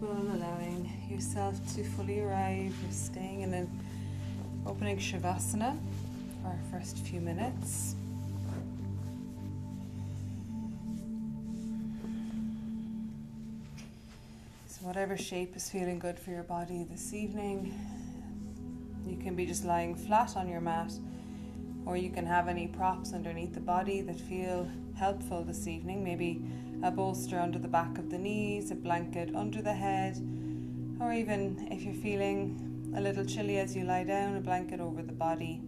comfortable and allowing yourself to fully arrive. You're staying in an opening Shavasana for our first few minutes. So whatever shape is feeling good for your body this evening, you can be just lying flat on your mat, or you can have any props underneath the body that feel helpful this evening. Maybe a bolster under the back of the knees, a blanket under the head, or even if you're feeling a little chilly as you lie down, a blanket over the body.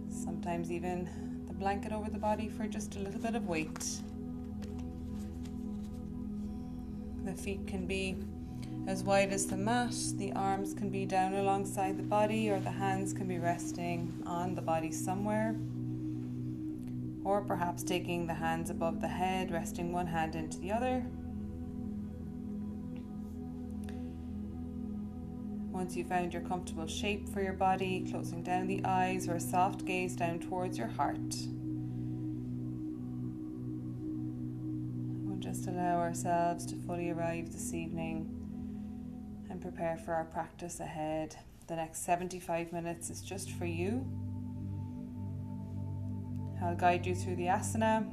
Sometimes even the blanket over the body for just a little bit of weight. The feet can be as wide as the mat, the arms can be down alongside the body, or the hands can be resting on the body somewhere. Or perhaps taking the hands above the head, resting one hand into the other. Once you've found your comfortable shape for your body, closing down the eyes or a soft gaze down towards your heart. We'll just allow ourselves to fully arrive this evening and prepare for our practice ahead. The next 75 minutes is just for you. I'll guide you through the asana.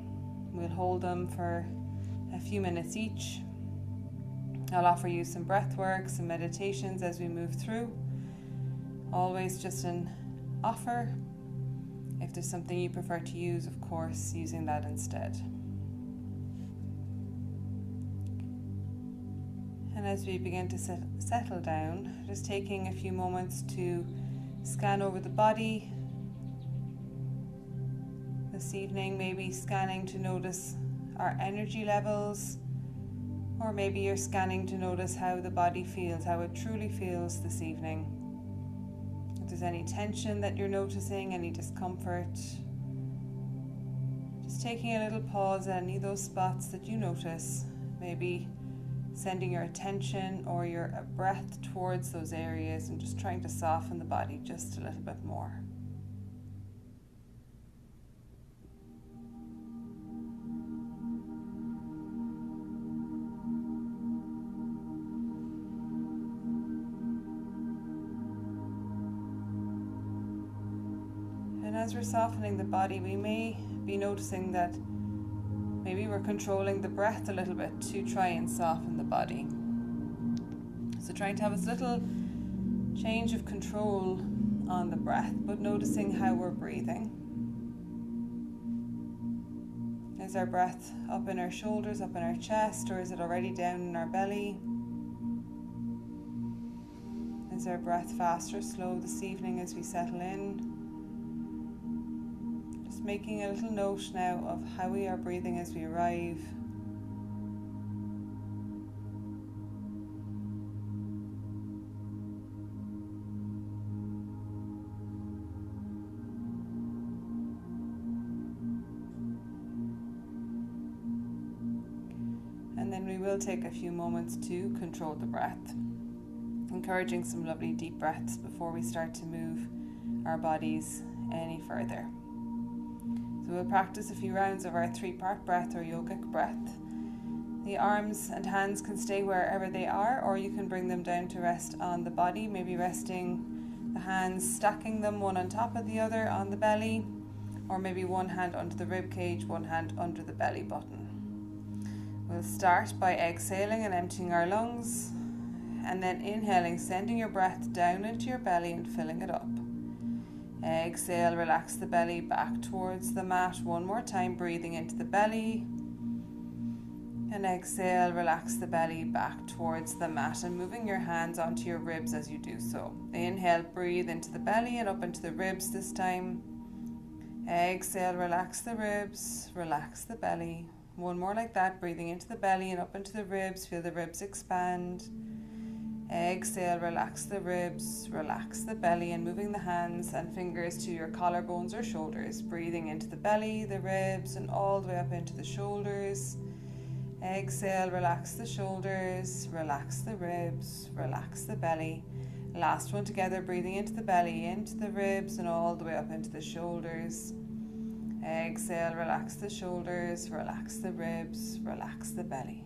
We'll hold them for a few minutes each. I'll offer you some breath work, some meditations as we move through. Always just an offer. If there's something you prefer to use, of course, using that instead. And as we begin to settle down, just taking a few moments to scan over the body. This evening, maybe scanning to notice our energy levels, or maybe you're scanning to notice how the body feels, how it truly feels this evening. If there's any tension that you're noticing, any discomfort, just taking a little pause at any of those spots that you notice, maybe sending your attention or your breath towards those areas and just trying to soften the body just a little bit more. And as we're softening the body, we may be noticing that maybe we're controlling the breath a little bit to try and soften the body. So trying to have this little change of control on the breath, but noticing how we're breathing. Is our breath up in our shoulders, up in our chest, or is it already down in our belly? Is our breath fast or slow this evening as we settle in? Making a little note now of how we are breathing as we arrive. And then we will take a few moments to control the breath, encouraging some lovely deep breaths before we start to move our bodies any further. So we'll practice a few rounds of our 3-part breath or yogic breath. The arms and hands can stay wherever they are, or you can bring them down to rest on the body, maybe resting the hands, stacking them one on top of the other on the belly, or maybe one hand under the rib cage, one hand under the belly button. We'll start by exhaling and emptying our lungs, and then inhaling, sending your breath down into your belly and filling it up. Exhale, relax the belly back towards the mat. One more time, breathing into the belly. And exhale, relax the belly back towards the mat and moving your hands onto your ribs as you do so. Inhale, breathe into the belly and up into the ribs this time. Exhale, relax the ribs, relax the belly. One more like that, breathing into the belly and up into the ribs. Feel the ribs expand. Exhale, relax the ribs, relax the belly, and moving the hands and fingers to your collarbones or shoulders. Breathing into the belly, the ribs, and all the way up into the shoulders. Exhale, relax the shoulders, relax the ribs, relax the belly. Last one together, breathing into the belly, into the ribs, and all the way up into the shoulders. Exhale, relax the shoulders, relax the ribs, relax the belly.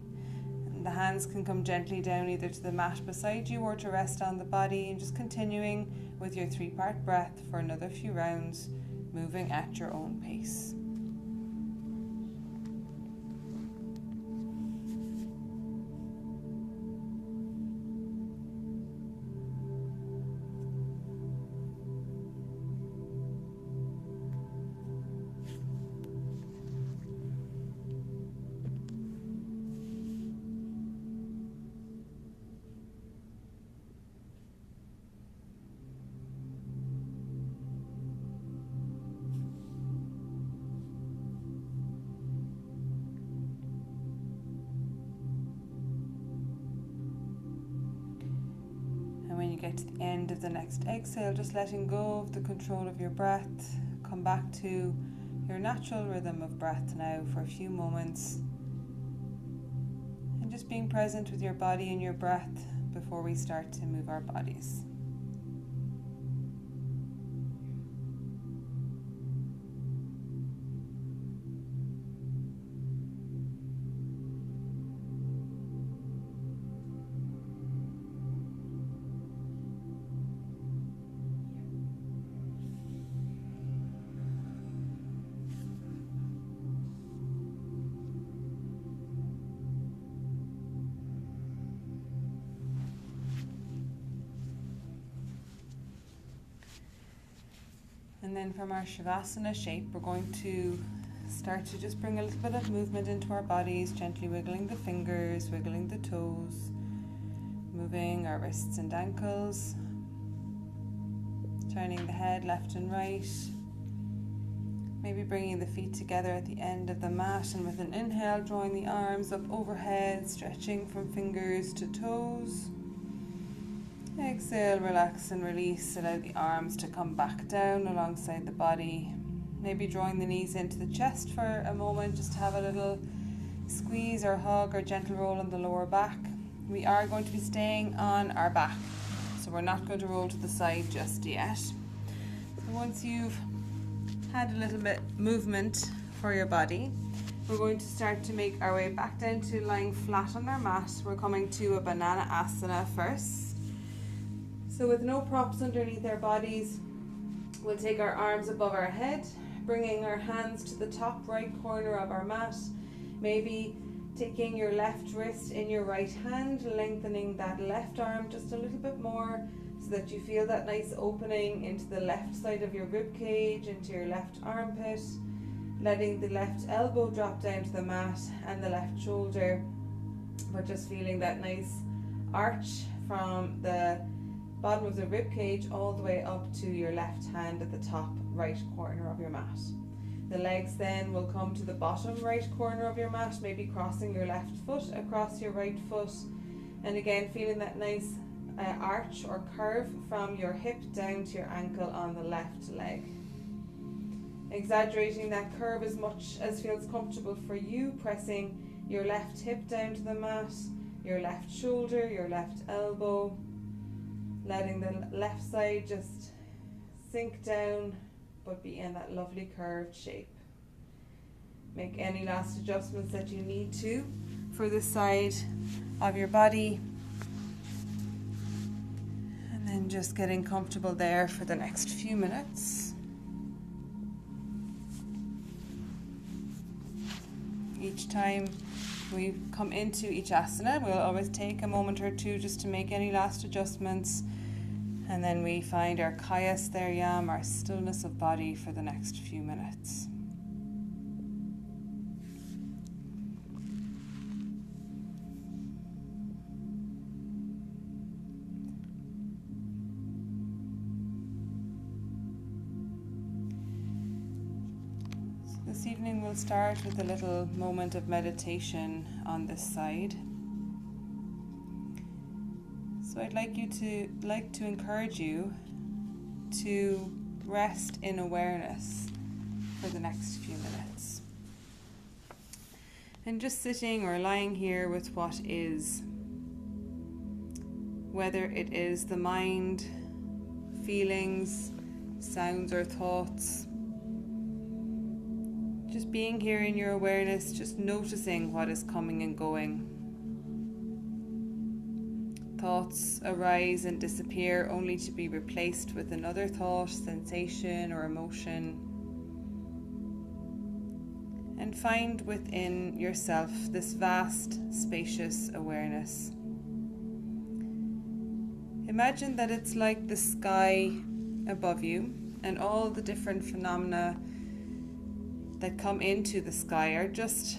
The hands can come gently down either to the mat beside you or to rest on the body, and just continuing with your 3-part breath for another few rounds, moving at your own pace. When you get to the end of the next exhale, just letting go of the control of your breath. Come back to your natural rhythm of breath now for a few moments. And just being present with your body and your breath before we start to move our bodies. And then from our Shavasana shape, we're going to start to just bring a little bit of movement into our bodies, gently wiggling the fingers, wiggling the toes, moving our wrists and ankles, turning the head left and right, maybe bringing the feet together at the end of the mat, and with an inhale, drawing the arms up overhead, stretching from fingers to toes. Exhale, relax and release. Allow the arms to come back down alongside the body. Maybe drawing the knees into the chest for a moment, just to have a little squeeze or hug or gentle roll on the lower back. We are going to be staying on our back, so we're not going to roll to the side just yet. So once you've had a little bit movement for your body, we're going to start to make our way back down to lying flat on our mat. We're coming to a banana asana first. So with no props underneath our bodies, we'll take our arms above our head, bringing our hands to the top right corner of our mat, maybe taking your left wrist in your right hand, lengthening that left arm just a little bit more so that you feel that nice opening into the left side of your rib cage, into your left armpit, letting the left elbow drop down to the mat and the left shoulder, but just feeling that nice arch from the bottom of the rib cage all the way up to your left hand at the top right corner of your mat. The legs then will come to the bottom right corner of your mat, maybe crossing your left foot across your right foot, and again feeling that nice arch or curve from your hip down to your ankle on the left leg. Exaggerating that curve as much as feels comfortable for you, pressing your left hip down to the mat, your left shoulder, your left elbow, letting the left side just sink down but be in that lovely curved shape. Make any last adjustments that you need to for this side of your body, and then just getting comfortable there for the next few minutes. Each time we come into each asana, we'll always take a moment or two just to make any last adjustments, and then we find our kaya stharyam, our stillness of body, for the next few minutes. This evening we'll start with a little moment of meditation on this side. So I'd like to encourage you to rest in awareness for the next few minutes. And just sitting or lying here with what is, whether it is the mind, feelings, sounds or thoughts. Just being here in your awareness, just noticing what is coming and going. Thoughts arise and disappear only to be replaced with another thought, sensation, or emotion. And find within yourself this vast, spacious awareness. Imagine that it's like the sky above you, and all the different phenomena that come into the sky are just,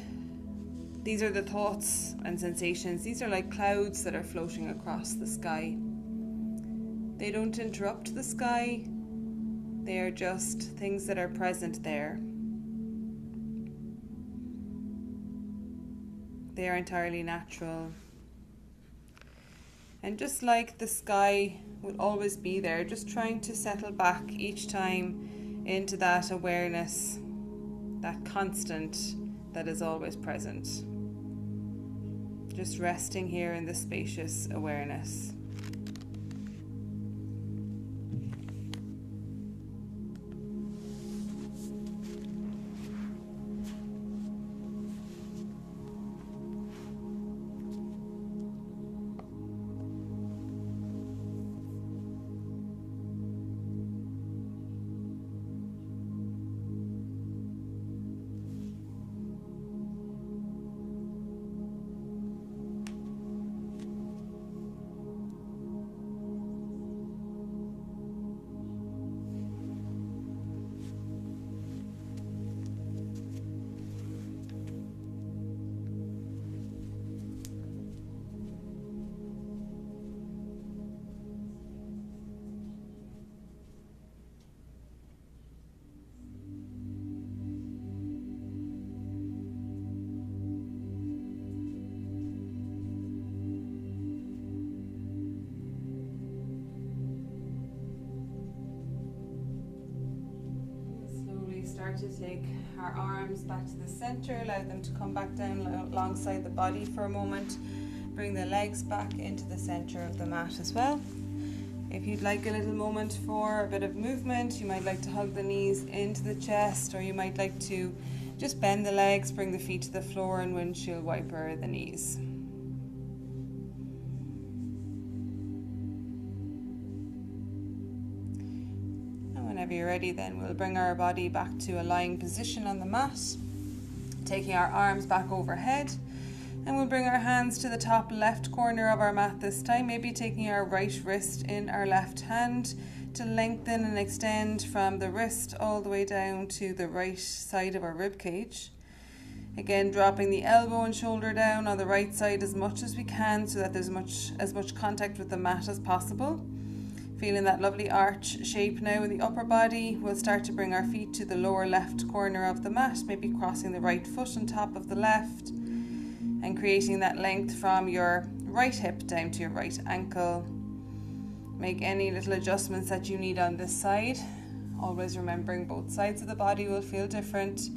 these are the thoughts and sensations. These are like clouds that are floating across the sky. They don't interrupt the sky. They are just things that are present there. They are entirely natural. And just like the sky will always be there, just trying to settle back each time into that awareness, that constant that is always present. Just resting here in the spacious awareness. Start to take our arms back to the center, allow them to come back down alongside the body for a moment. Bring the legs back into the center of the mat as well. If you'd like a little moment for a bit of movement, you might like to hug the knees into the chest, or you might like to just bend the legs, bring the feet to the floor, and windshield wiper the knees. Whenever you're ready, then we'll bring our body back to a lying position on the mat, taking our arms back overhead, and we'll bring our hands to the top left corner of our mat this time, maybe taking our right wrist in our left hand to lengthen and extend from the wrist all the way down to the right side of our rib cage. Again, dropping the elbow and shoulder down on the right side as much as we can so that there's as much contact with the mat as possible. Feeling that lovely arch shape now in the upper body, we'll start to bring our feet to the lower left corner of the mat, maybe crossing the right foot on top of the left and creating that length from your right hip down to your right ankle. Make any little adjustments that you need on this side, always remembering both sides of the body will feel different,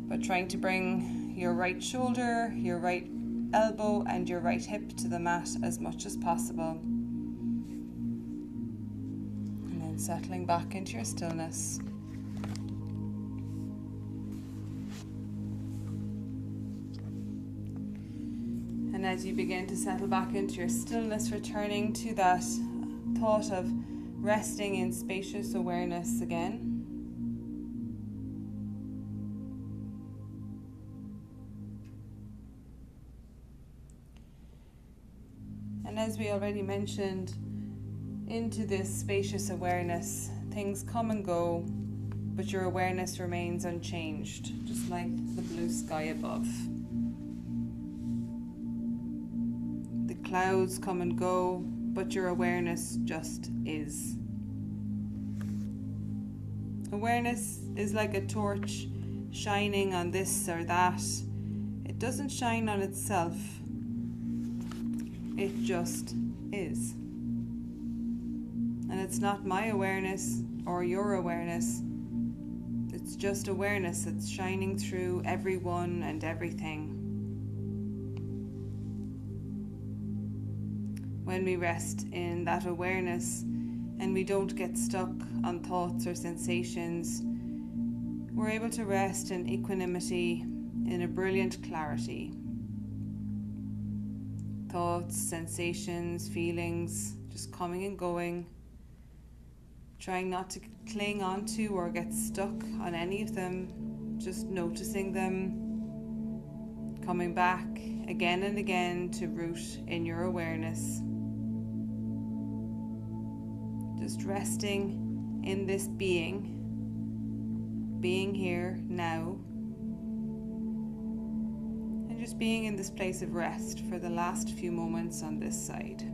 but trying to bring your right shoulder, your right elbow and your right hip to the mat as much as possible. Settling back into your stillness. And as you begin to settle back into your stillness, returning to that thought of resting in spacious awareness again. And as we already mentioned, into this spacious awareness, things come and go, but your awareness remains unchanged, just like the blue sky above. The clouds come and go, but your awareness just is. Awareness is like a torch shining on this or that. It doesn't shine on itself. It just is. And it's not my awareness or your awareness. It's just awareness that's shining through everyone and everything. When we rest in that awareness and we don't get stuck on thoughts or sensations, we're able to rest in equanimity, in a brilliant clarity. thoughts, sensations, feelings, just coming and going. Trying not to cling on to or get stuck on any of them, just noticing them, coming back again and again to root in your awareness. Just resting in this being here now, and just being in this place of rest for the last few moments on this side.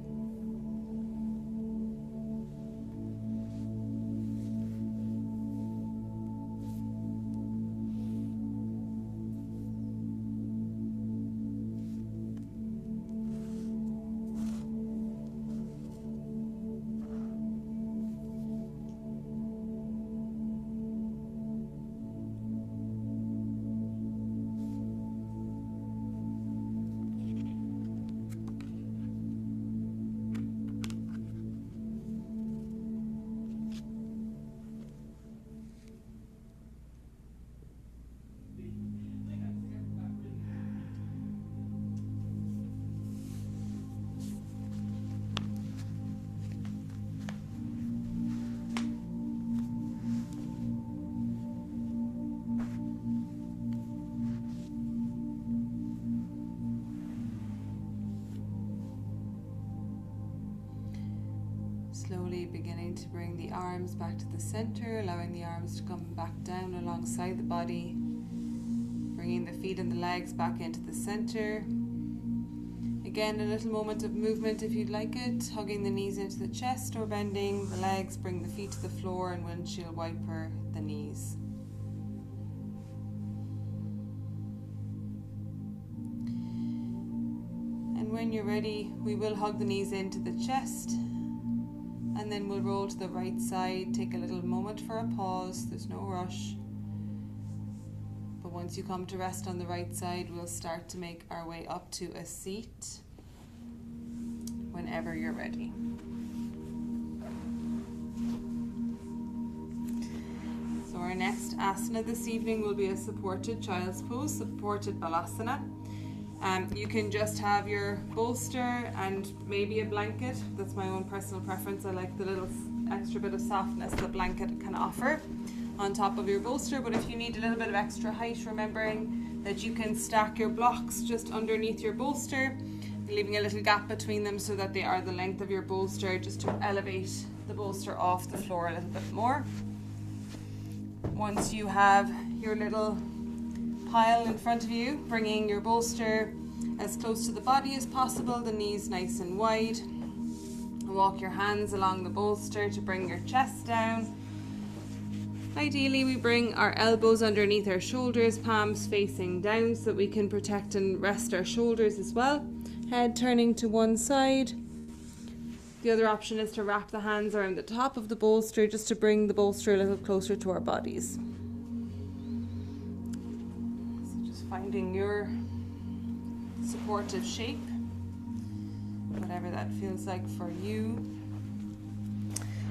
Slowly beginning to bring the arms back to the center, allowing the arms to come back down alongside the body, bringing the feet and the legs back into the center. Again, a little moment of movement if you'd like it, hugging the knees into the chest or bending the legs, bring the feet to the floor and windshield wiper the knees. And when you're ready, we will hug the knees into the chest. And then we'll roll to the right side, take a little moment for a pause, there's no rush. But once you come to rest on the right side, we'll start to make our way up to a seat whenever you're ready. So our next asana this evening will be a supported child's pose, supported balasana. You can just have your bolster and maybe a blanket. That's my own personal preference. I like the little extra bit of softness the blanket can offer on top of your bolster. But if you need a little bit of extra height, remembering that you can stack your blocks just underneath your bolster, leaving a little gap between them so that they are the length of your bolster, just to elevate the bolster off the floor a little bit more. Once you have your little pile in front of you, bringing your bolster as close to the body as possible, the knees nice and wide. Walk your hands along the bolster to bring your chest down. Ideally, we bring our elbows underneath our shoulders, palms facing down so that we can protect and rest our shoulders as well. Head turning to one side. The other option is to wrap the hands around the top of the bolster just to bring the bolster a little closer to our bodies. Finding your supportive shape, whatever that feels like for you.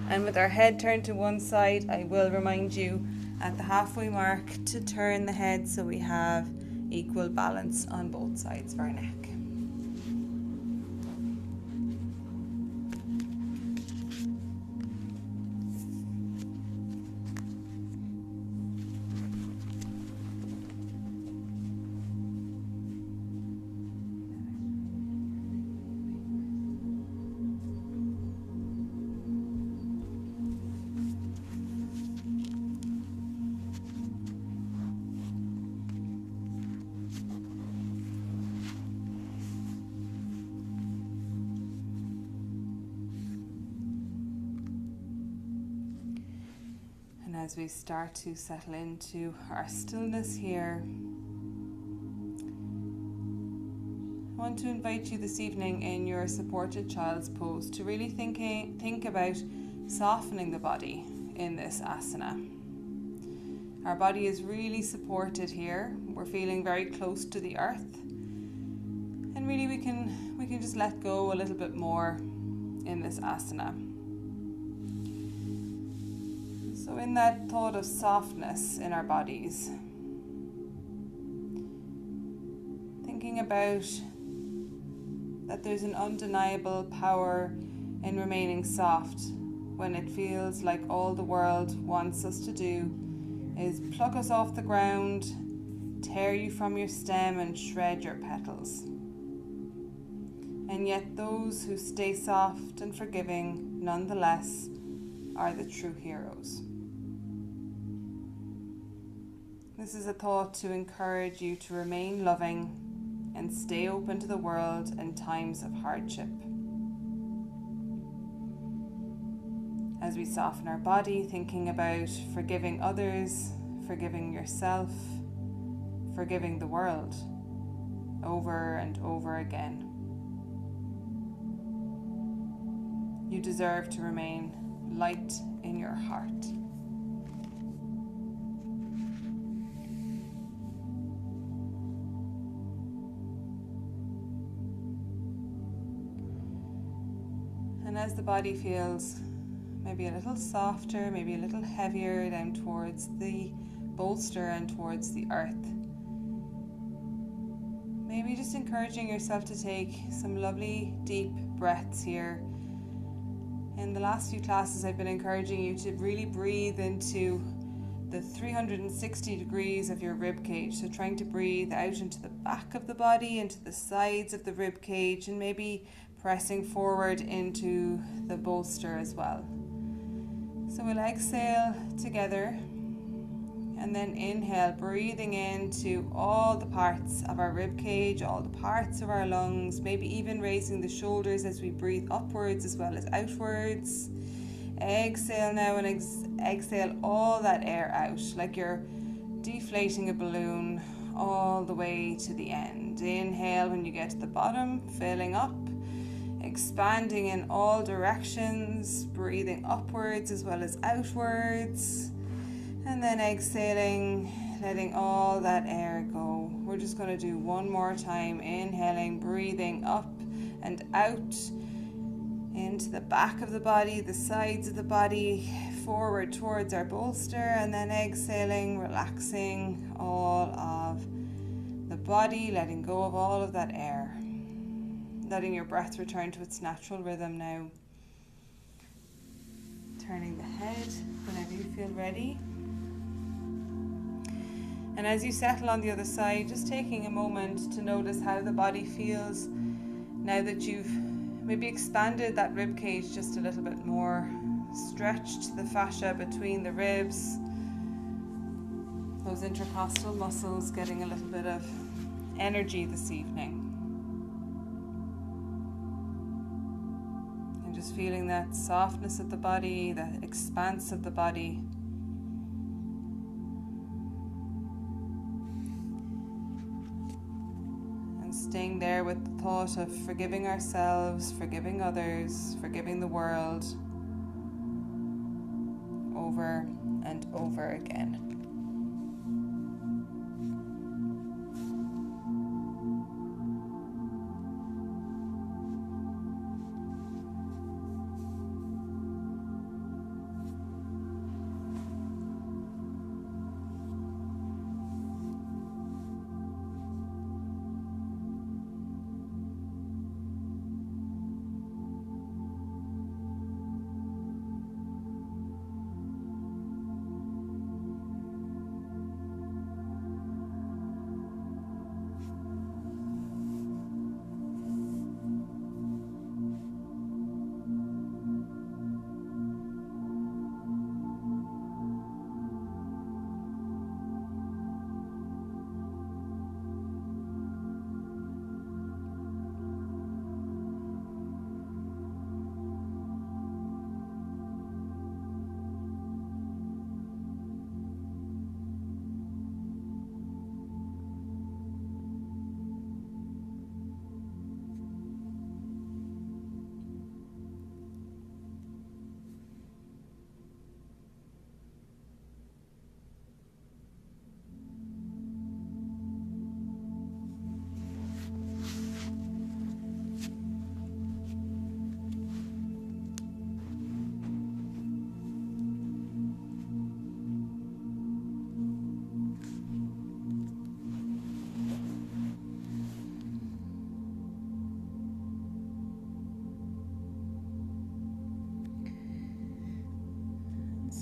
And with our head turned to one side, I will remind you at the halfway mark to turn the head so we have equal balance on both sides of our neck. As we start to settle into our stillness here, I want to invite you this evening in your supported child's pose to really think about softening the body in this asana. Our body is really supported here. We're feeling very close to the earth, and really we can just let go a little bit more in this asana. So in that thought of softness in our bodies, thinking about that there's an undeniable power in remaining soft when it feels like all the world wants us to do is pluck us off the ground, tear you from your stem and shred your petals. And yet those who stay soft and forgiving nonetheless are the true heroes. This is a thought to encourage you to remain loving and stay open to the world in times of hardship. As we soften our body, thinking about forgiving others, forgiving yourself, forgiving the world, over and over again. You deserve to remain light in your heart. And as the body feels maybe a little softer, maybe a little heavier down towards the bolster and towards the earth, maybe just encouraging yourself to take some lovely deep breaths here. In the last few classes, I've been encouraging you to really breathe into the 360 degrees of your rib cage. So trying to breathe out into the back of the body, into the sides of the rib cage, and maybe pressing forward into the bolster as well. So we'll exhale together and then inhale, breathing into all the parts of our rib cage, all the parts of our lungs, maybe even raising the shoulders as we breathe upwards as well as outwards. Exhale now and exhale all that air out like you're deflating a balloon all the way to the end. Inhale when you get to the bottom, filling up, expanding in all directions, breathing upwards as well as outwards, and then exhaling, letting all that air go. We're just going to do one more time. Inhaling, breathing up and out into the back of the body, the sides of the body, forward towards our bolster, and then exhaling, relaxing all of the body, letting go of all of that air. Letting your breath return to its natural rhythm now. Turning the head whenever you feel ready. And as you settle on the other side, just taking a moment to notice how the body feels now that you've maybe expanded that rib cage just a little bit more, stretched the fascia between the ribs, those intercostal muscles getting a little bit of energy this evening. Just feeling that softness of the body, the expanse of the body. And staying there with the thought of forgiving ourselves, forgiving others, forgiving the world, over and over again.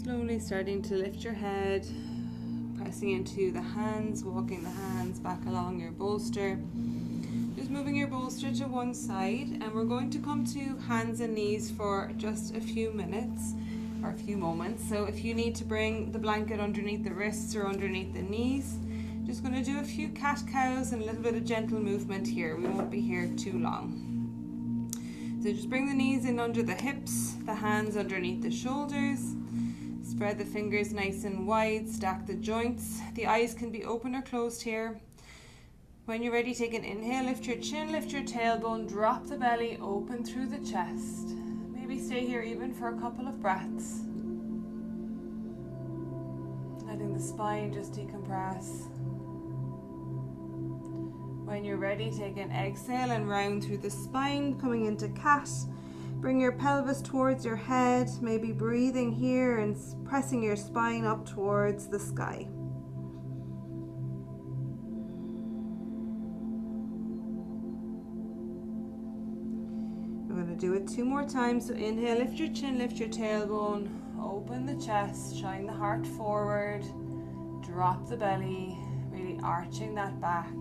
Slowly starting to lift your head, pressing into the hands, walking the hands back along your bolster. Just moving your bolster to one side, and we're going to come to hands and knees for just a few minutes or a few moments. So if you need to bring the blanket underneath the wrists or underneath the knees, just going to do a few cat-cows and a little bit of gentle movement here. We won't be here too long. So just bring the knees in under the hips, the hands underneath the shoulders. Spread the fingers nice and wide, stack the joints. The eyes can be open or closed here. When you're ready, take an inhale, lift your chin, lift your tailbone, drop the belly, open through the chest. Maybe stay here even for a couple of breaths. Letting the spine just decompress. When you're ready, take an exhale and round through the spine, coming into cat. Bring your pelvis towards your head, maybe breathing here and pressing your spine up towards the sky. I'm going to do it 2 more times. So inhale, lift your chin, lift your tailbone, open the chest, shine the heart forward, drop the belly, really arching that back.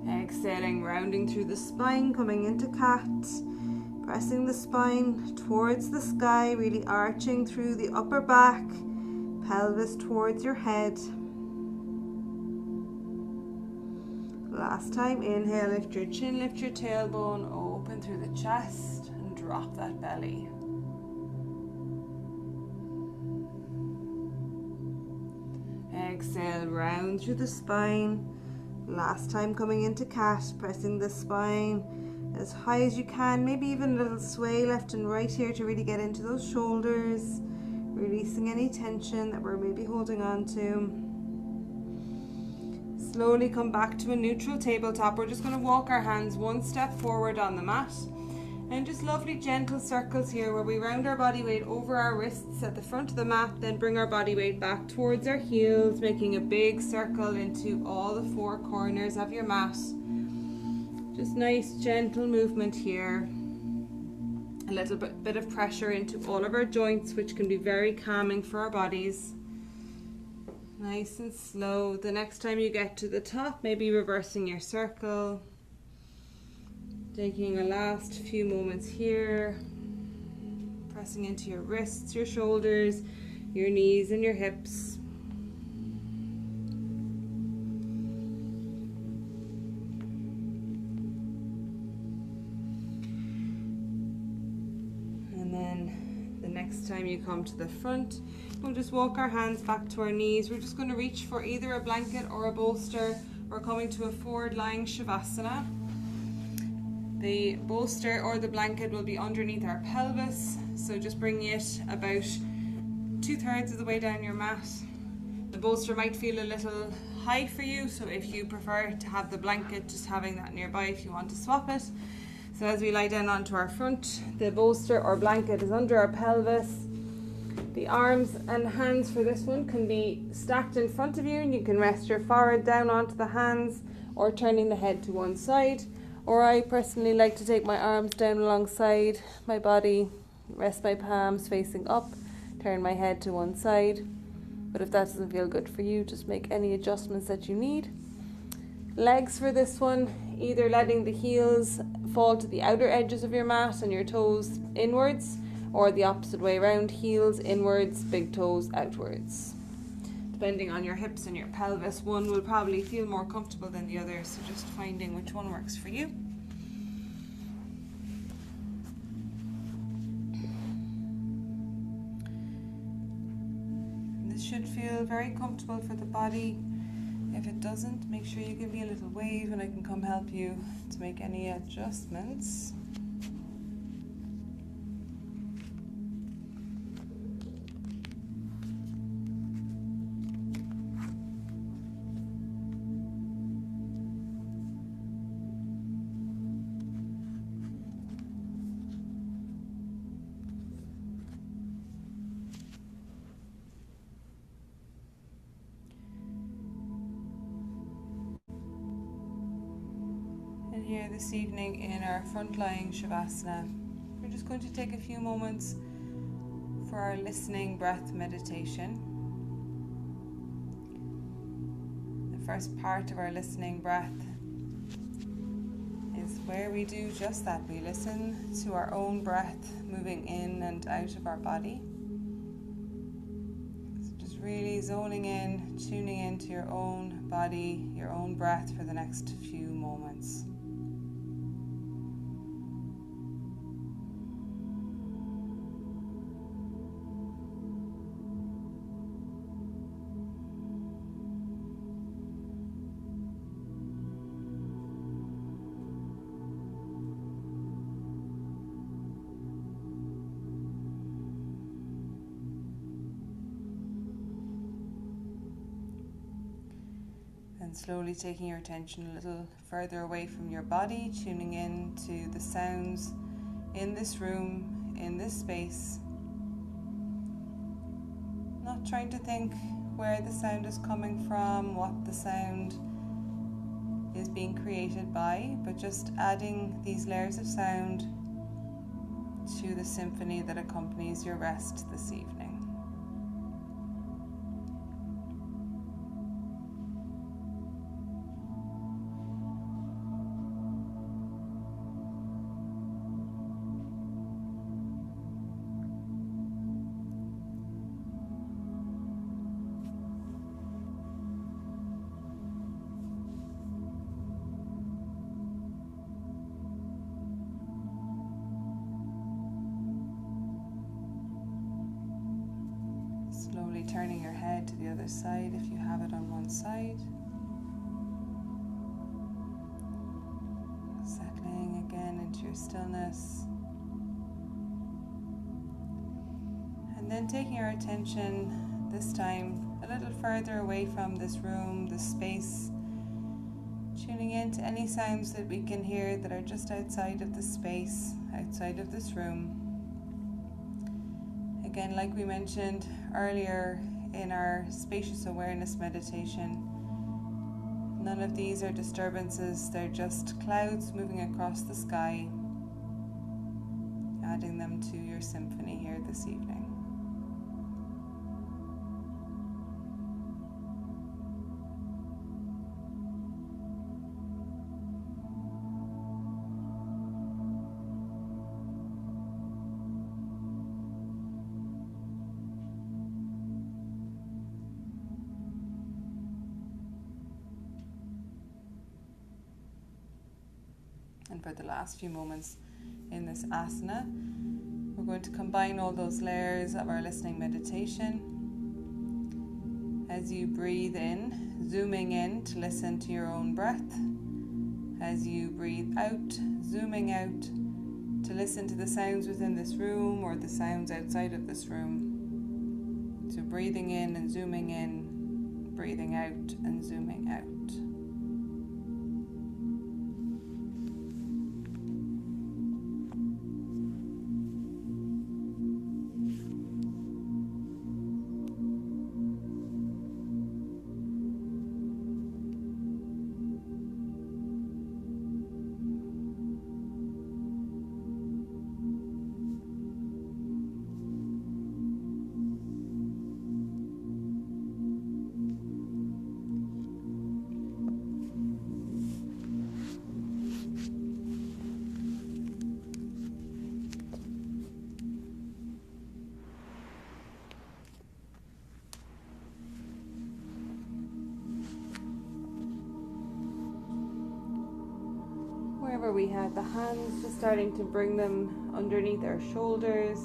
Exhaling, rounding through the spine, coming into cat, pressing the spine towards the sky, really arching through the upper back, pelvis towards your head. Last time, inhale, lift your chin, lift your tailbone, open through the chest and drop that belly. Exhale, round through the spine. Last time, coming into cat, pressing the spine as high as you can, maybe even a little sway left and right here to really get into those shoulders, releasing any tension that we're maybe holding on to. Slowly come back to a neutral tabletop. We're just going to walk our hands 1 step forward on the mat, and just lovely gentle circles here where we round our body weight over our wrists at the front of the mat, then bring our body weight back towards our heels, making a big circle into all the 4 corners of your mat. Just nice gentle movement here. A little bit of pressure into all of our joints, which can be very calming for our bodies. Nice and slow. The next time you get to the top, maybe reversing your circle. Taking a last few moments here, pressing into your wrists, your shoulders, your knees and your hips. And then the next time you come to the front, we'll just walk our hands back to our knees. We're just going to reach for either a blanket or a bolster. We're coming to a forward lying Shavasana. The bolster or the blanket will be underneath our pelvis, so just bring it about 2/3 of the way down your mat. The bolster might feel a little high for you, so if you prefer to have the blanket, just having that nearby if you want to swap it. So as we lie down onto our front, the bolster or blanket is under our pelvis. The arms and hands for this one can be stacked in front of you, and you can rest your forehead down onto the hands or turning the head to one side. Or I personally like to take my arms down alongside my body, rest my palms facing up, turn my head to one side. But if that doesn't feel good for you, just make any adjustments that you need. Legs for this one, either letting the heels fall to the outer edges of your mat and your toes inwards, or the opposite way around, heels inwards, big toes outwards. Depending on your hips and your pelvis, one will probably feel more comfortable than the other, so just finding which one works for you. This should feel very comfortable for the body. If it doesn't, make sure you give me a little wave and I can come help you to make any adjustments. here this evening in our front lying Shavasana. We're just going to take a few moments for our listening breath meditation. The first part of our listening breath is where we do just that. We listen to our own breath moving in and out of our body. So just really zoning in, tuning into your own body, your own breath for the next few moments. And slowly taking your attention a little further away from your body, tuning in to the sounds in this room, in this space. Not trying to think where the sound is coming from, what the sound is being created by, but just adding these layers of sound to the symphony that accompanies your rest this evening. Slowly turning your head to the other side if you have it on one side. Settling again into your stillness. And then taking our attention this time a little further away from this room, this space. Tuning in to any sounds that we can hear that are just outside of this space, outside of this room. Again, like we mentioned earlier in our spacious awareness meditation, none of these are disturbances, they're just clouds moving across the sky, adding them to your symphony here this evening. And for the last few moments in this asana, we're going to combine all those layers of our listening meditation. As you breathe in, zooming in to listen to your own breath. As you breathe out, zooming out to listen to the sounds within this room or the sounds outside of this room. So breathing in and zooming in, breathing out and zooming out. Wherever we had the hands, just starting to bring them underneath our shoulders,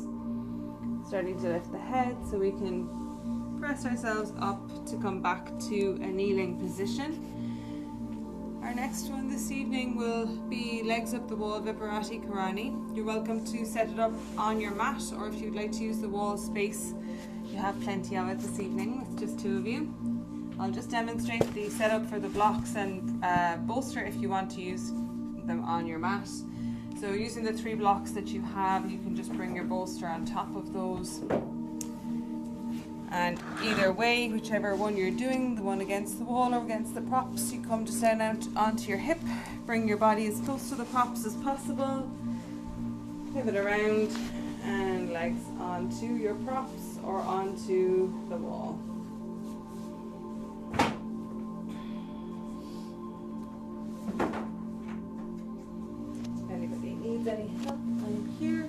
starting to lift the head so we can press ourselves up to come back to a kneeling position. Our next one this evening will be legs up the wall, Viparati Karani. You're welcome to set it up on your mat, or if you'd like to use the wall space, you have plenty of it this evening with just two of you. I'll just demonstrate the setup for the blocks and bolster if you want to use them on your mat. So using the 3 blocks that you have, you can just bring your bolster on top of those. And either way, whichever one you're doing, the one against the wall or against the props, you come just down out onto your hip. Bring your body as close to the props as possible. Pivot around and legs onto your props or onto the wall. If anybody needs any help, I'm here.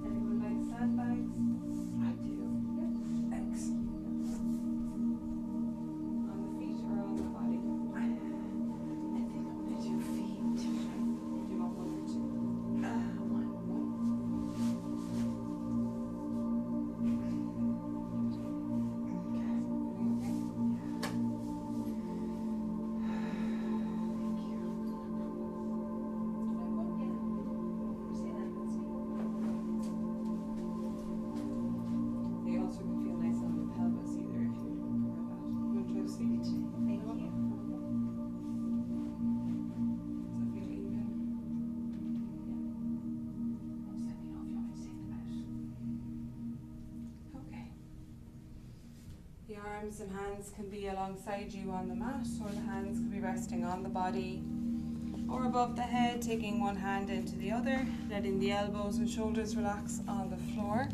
Anyone like sandbags? I do. Yep. Excellent. On the feet or on the body? I think I'm going to do feet. Do you want one or two? One. They also can feel nice on the pelvis either if you prefer that. You want to try to feet? Thank you. Does that feel even? Just let me know if you want me to take them out. Okay. The arms and hands can be alongside you on the mat, or the hands can be resting on the body or above the head, taking one hand into the other, letting the elbows and shoulders relax on the floor.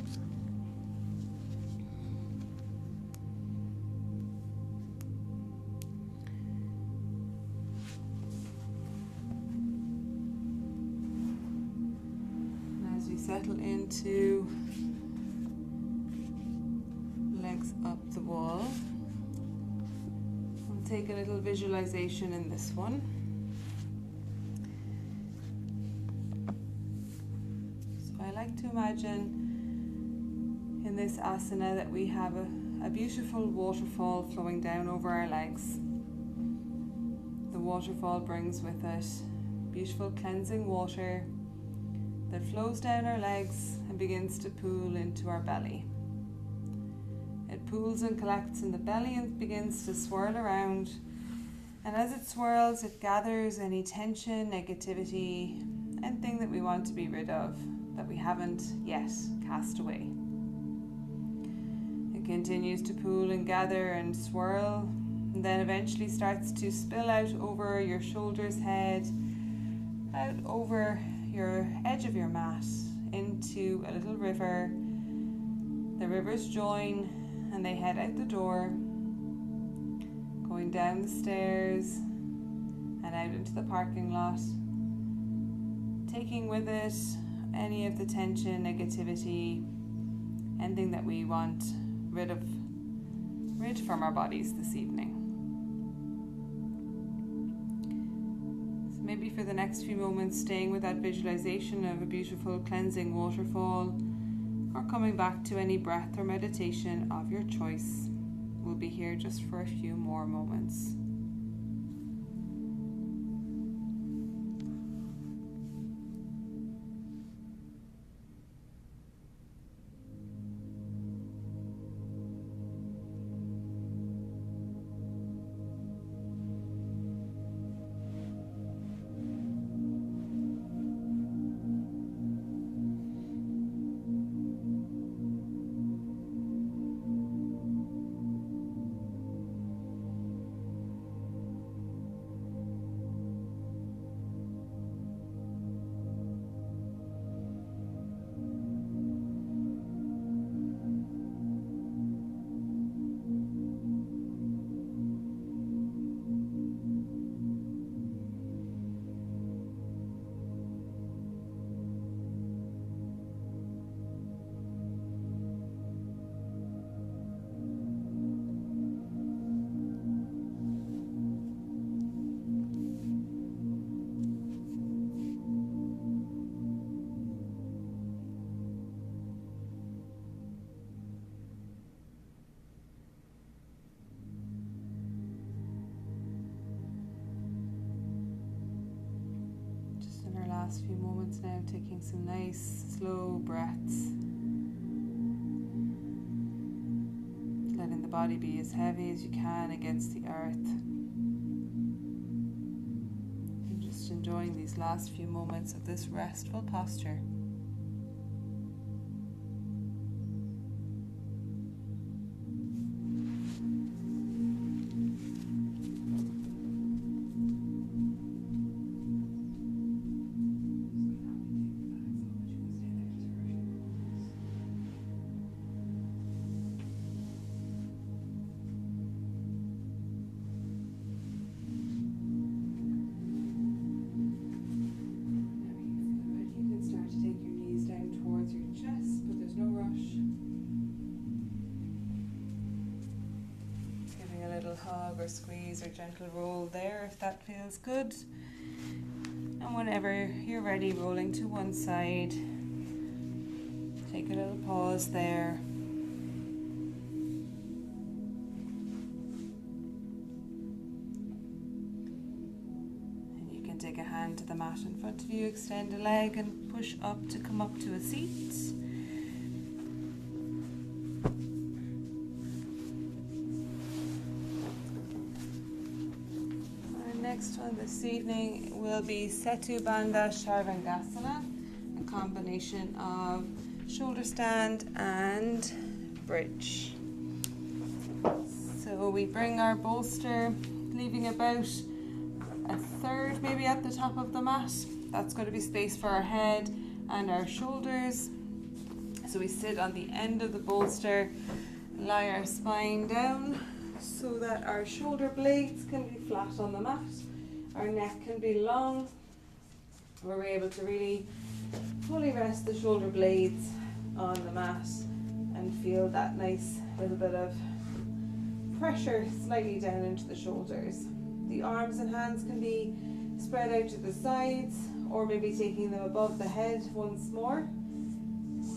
And as we settle into legs up the wall, we'll take a little visualization in this one. So I like to imagine in this asana that we have a beautiful waterfall flowing down over our legs. The waterfall brings with it beautiful cleansing water that flows down our legs and begins to pool into our belly. It pools and collects in the belly and begins to swirl around. And as it swirls, it gathers any tension, negativity, anything that we want to be rid of that we haven't yet cast away. It continues to pool and gather and swirl, and then eventually starts to spill out over your shoulders, head, out over your edge of your mat into a little river. The rivers join and they head out the door, going down the stairs and out into the parking lot, taking with it any of the tension, negativity, anything that we want rid from our bodies this evening. So maybe for the next few moments, staying with that visualization of a beautiful cleansing waterfall, or coming back to any breath or meditation of your choice. We'll be here just for a few more moments. Last few moments now, taking some nice slow breaths, letting the body be as heavy as you can against the earth, and just enjoying these last few moments of this restful posture. squeeze or gentle roll there if that feels good. And whenever you're ready, rolling to one side, take a little pause there. And you can take a hand to the mat in front of you, extend a leg and push up to come up to a seat. Next one this evening will be Setu Bandha Sharvangasana, a combination of shoulder stand and bridge. So we bring our bolster, leaving about a third maybe at the top of the mat. That's going to be space for our head and our shoulders. So we sit on the end of the bolster, lie our spine down so that our shoulder blades can be flat on the mat. Our neck can be long, where we're able to really fully rest the shoulder blades on the mat and feel that nice little bit of pressure slightly down into the shoulders. The arms and hands can be spread out to the sides, or maybe taking them above the head once more.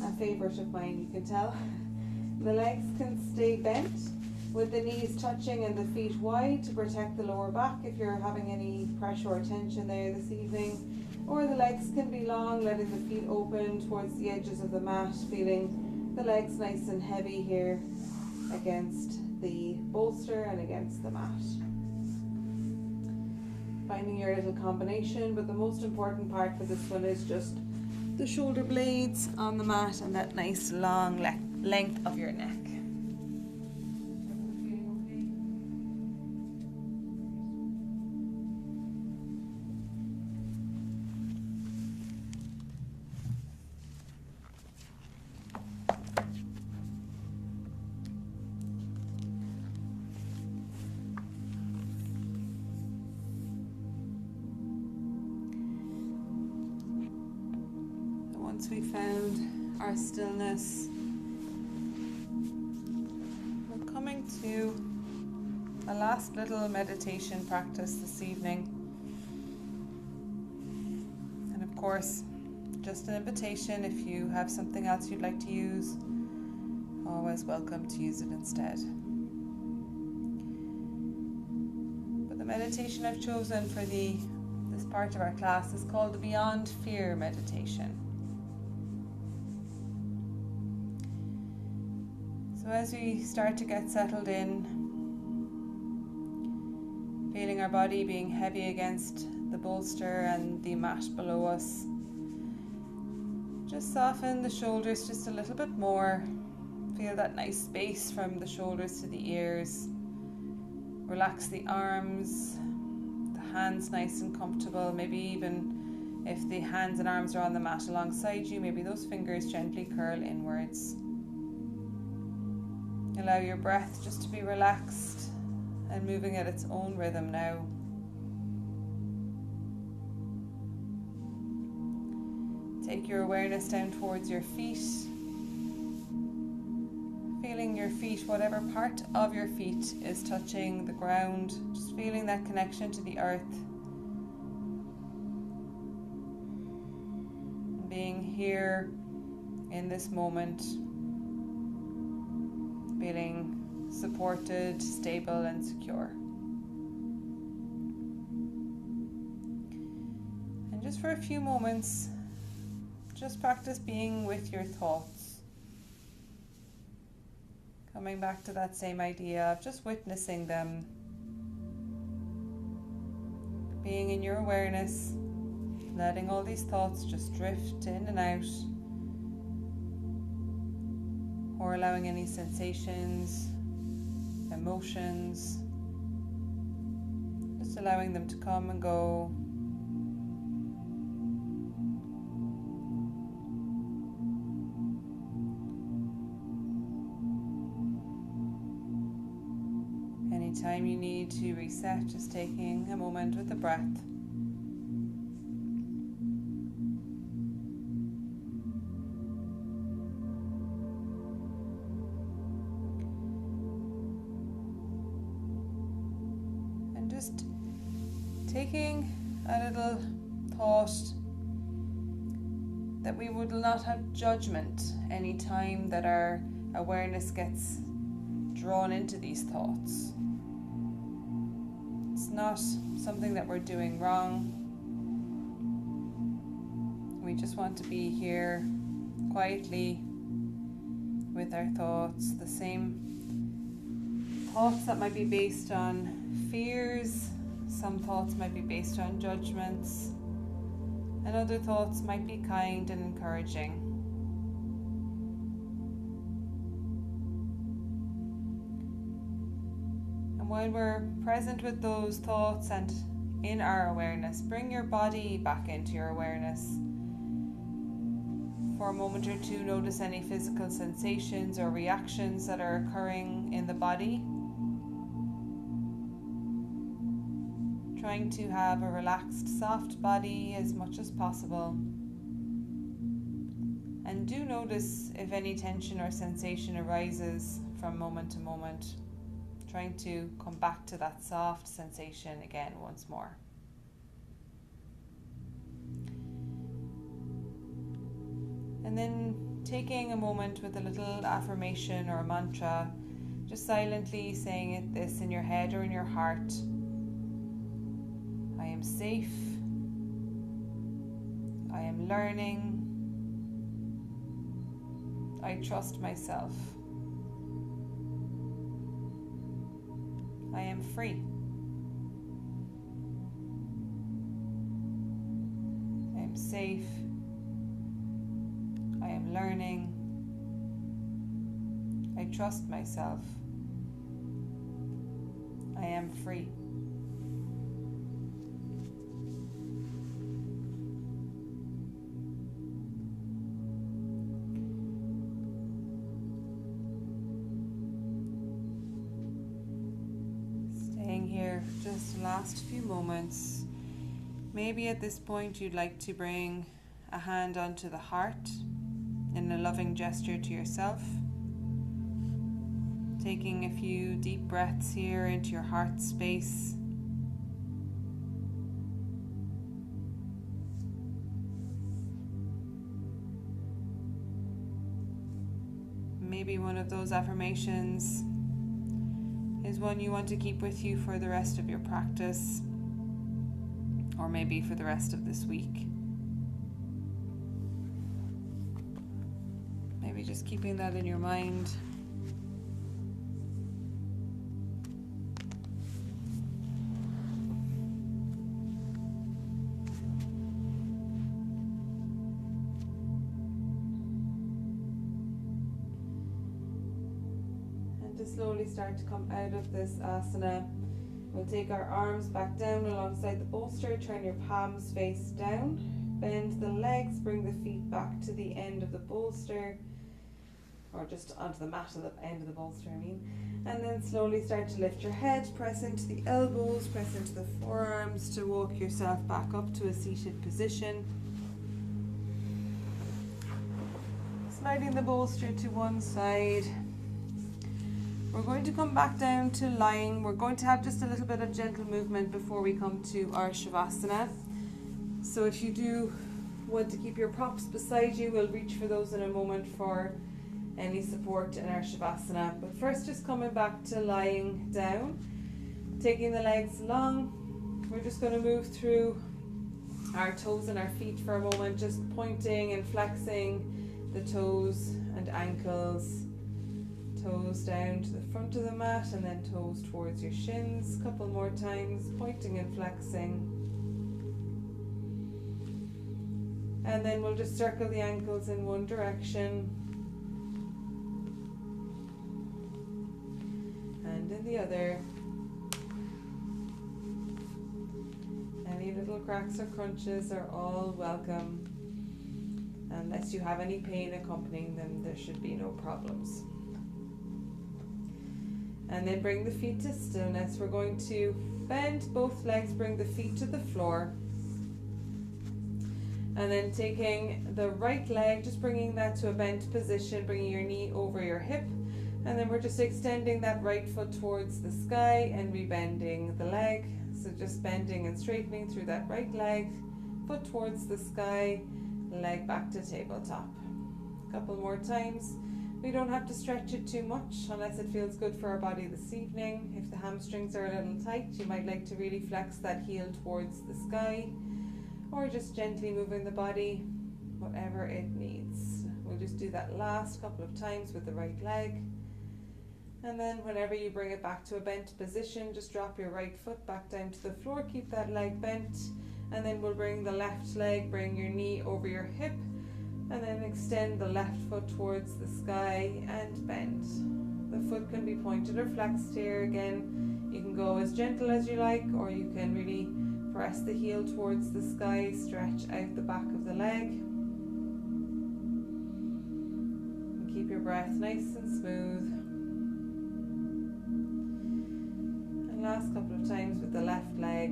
A favourite of mine, you can tell. The legs can stay bent, with the knees touching and the feet wide to protect the lower back if you're having any pressure or tension there this evening. Or the legs can be long, letting the feet open towards the edges of the mat, feeling the legs nice and heavy here against the bolster and against the mat. Finding your little combination, but the most important part for this one is just the shoulder blades on the mat and that nice long length of your neck. Once we found our stillness, we're coming to a last little meditation practice this evening. And of course, just an invitation, if you have something else you'd like to use, always welcome to use it instead. But the meditation I've chosen for this part of our class is called the Beyond Fear meditation. So as we start to get settled in, feeling our body being heavy against the bolster and the mat below us, just soften the shoulders just a little bit more. Feel that nice space from the shoulders to the ears. Relax the arms, the hands nice and comfortable. Maybe even if the hands and arms are on the mat alongside you, maybe those fingers gently curl inwards. Allow your breath just to be relaxed and moving at its own rhythm now. Take your awareness down towards your feet. Feeling your feet, whatever part of your feet is touching the ground, just feeling that connection to the earth. Being here in this moment. Feeling supported, stable and secure. And just for a few moments, just practice being with your thoughts. Coming back to that same idea of just witnessing them. Being in your awareness, letting all these thoughts just drift in and out. Or allowing any sensations, emotions, just allowing them to come and go. Anytime you need to reset, just taking a moment with the breath. just taking a little thought that we would not have judgment any time that our awareness gets drawn into these thoughts. It's not something that we're doing wrong. We just want to be here quietly with our thoughts, the same thoughts that might be based on fears, some thoughts might be based on judgments, and other thoughts might be kind and encouraging. And while we're present with those thoughts and in our awareness, bring your body back into your awareness. For a moment or two, notice any physical sensations or reactions that are occurring in the body. Trying to have a relaxed, soft body as much as possible. And do notice if any tension or sensation arises from moment to moment. Trying to come back to that soft sensation again once more. And then taking a moment with a little affirmation or a mantra, just silently saying this in your head or in your heart. I am safe. I am learning. I trust myself. I am free. I am safe. I am learning. I trust myself. I am free. Staying here just the last few moments. Maybe at this point you'd like to bring a hand onto the heart in a loving gesture to yourself. Taking a few deep breaths here into your heart space. Maybe one of those affirmations is one you want to keep with you for the rest of your practice, or maybe for the rest of this week. Maybe just keeping that in your mind. And to slowly start to come out of this asana, we'll take our arms back down alongside the bolster, turn your palms face down, bend the legs, bring the feet back to the end of the bolster, or just onto the mat at the end of the bolster, and then slowly start to lift your head, press into the elbows, press into the forearms to walk yourself back up to a seated position. Sliding the bolster to one side. We're going to come back down to lying. We're going to have just a little bit of gentle movement before we come to our Shavasana. So if you do want to keep your props beside you, we'll reach for those in a moment for any support in our Shavasana. But first, just coming back to lying down, taking the legs long. We're just going to move through our toes and our feet for a moment, just pointing and flexing the toes and ankles. Toes down to the front of the mat and then toes towards your shins. A couple more times, pointing and flexing. And then we'll just circle the ankles in one direction and in the other. Any little cracks or crunches are all welcome. Unless you have any pain accompanying them, there should be no problems. And then bring the feet to stillness. We're going to bend both legs, bring the feet to the floor. And then taking the right leg, just bringing that to a bent position, bringing your knee over your hip. And then we're just extending that right foot towards the sky and rebending the leg, So just bending and straightening through that right leg, foot towards the sky, leg back to tabletop. A couple more times. We don't have to stretch it too much unless it feels good for our body this evening. If the hamstrings are a little tight, you might like to really flex that heel towards the sky, or just gently moving the body, whatever it needs. We'll just do that last couple of times with the right leg. And then whenever you bring it back to a bent position, just drop your right foot back down to the floor, keep that leg bent, and then we'll bring the left leg, bring your knee over your hip, and then extend the left foot towards the sky and bend. The foot can be pointed or flexed here. Again, you can go as gentle as you like, or you can really press the heel towards the sky, stretch out the back of the leg. And keep your breath nice and smooth. And last couple of times with the left leg.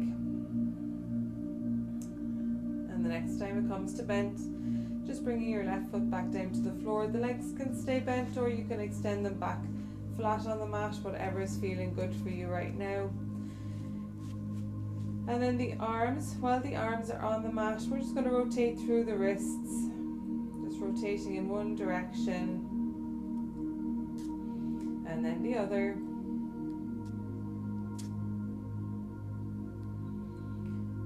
And the next time it comes to bent, just bringing your left foot back down to the floor. The legs can stay bent, or you can extend them back flat on the mat, whatever is feeling good for you right now. And then the arms, while the arms are on the mat, we're just going to rotate through the wrists, just rotating in one direction and then the other.